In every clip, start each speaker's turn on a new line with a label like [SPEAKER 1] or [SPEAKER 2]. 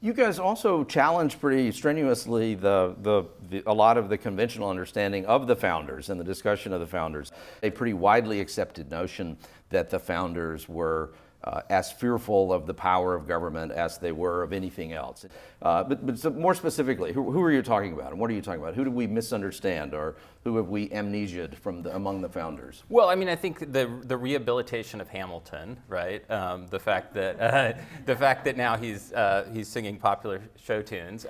[SPEAKER 1] You guys also challenged pretty strenuously a lot of the conventional understanding of the founders and the discussion of the founders. A pretty widely accepted notion that the founders were as fearful of the power of government as they were of anything else. But so more specifically, who are you talking about, and what are you talking about? Who did we misunderstand, or who have we amnesia'd from among the founders?
[SPEAKER 2] Well, I mean, I think the rehabilitation of Hamilton, right? The fact that now he's singing popular show tunes,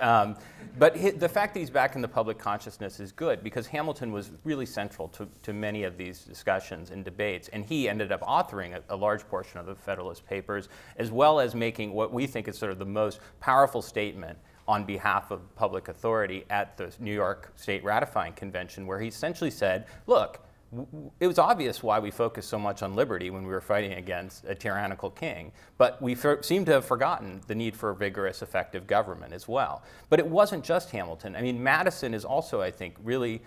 [SPEAKER 2] but the fact that he's back in the public consciousness is good, because Hamilton was really central to many of these discussions and debates, and he ended up authoring a large portion of the Federalist Papers, as well as making what we think is sort of the most powerful statement on behalf of public authority at the New York State Ratifying Convention, where he essentially said, look, it was obvious why we focused so much on liberty when we were fighting against a tyrannical king, but we seem to have forgotten the need for vigorous, effective government as well. But it wasn't just Hamilton. I mean, Madison is also, I think, really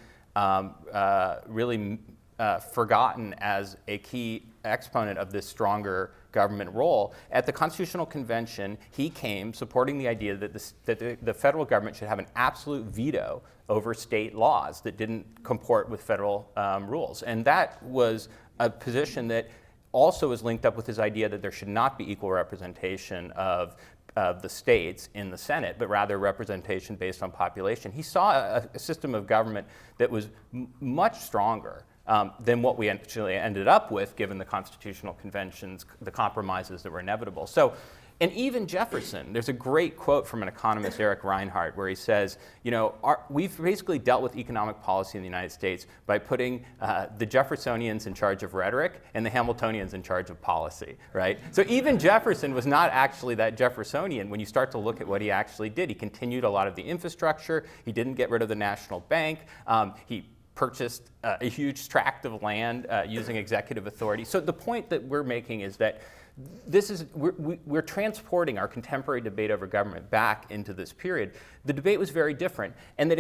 [SPEAKER 2] forgotten as a key exponent of this stronger government role. At the Constitutional Convention, he came supporting the idea that the federal government should have an absolute veto over state laws that didn't comport with federal rules. And that was a position that also is linked up with his idea that there should not be equal representation of the states in the Senate, but rather representation based on population. He saw a system of government that was much stronger than what we actually ended up with, given the Constitutional Conventions, the compromises that were inevitable. So, and even Jefferson, there's a great quote from an economist, Eric Reinhardt, where he says, you know, we've basically dealt with economic policy in the United States by putting the Jeffersonians in charge of rhetoric and the Hamiltonians in charge of policy, right? So even Jefferson was not actually that Jeffersonian when you start to look at what he actually did. He continued a lot of the infrastructure. He didn't get rid of the national bank. He purchased a huge tract of land using executive authority. So the point that we're making is that we're transporting our contemporary debate over government back into this period. The debate was very different, and that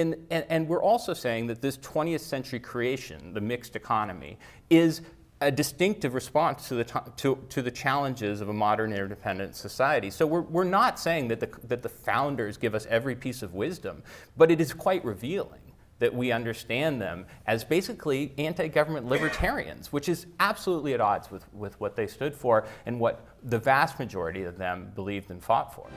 [SPEAKER 2] and we're also saying that this 20th century creation, the mixed economy, is a distinctive response to the challenges of a modern interdependent society. So we're not saying that the founders give us every piece of wisdom, but it is quite revealing that we understand them as basically anti-government libertarians, which is absolutely at odds with what they stood for and what the vast majority of them believed and fought for.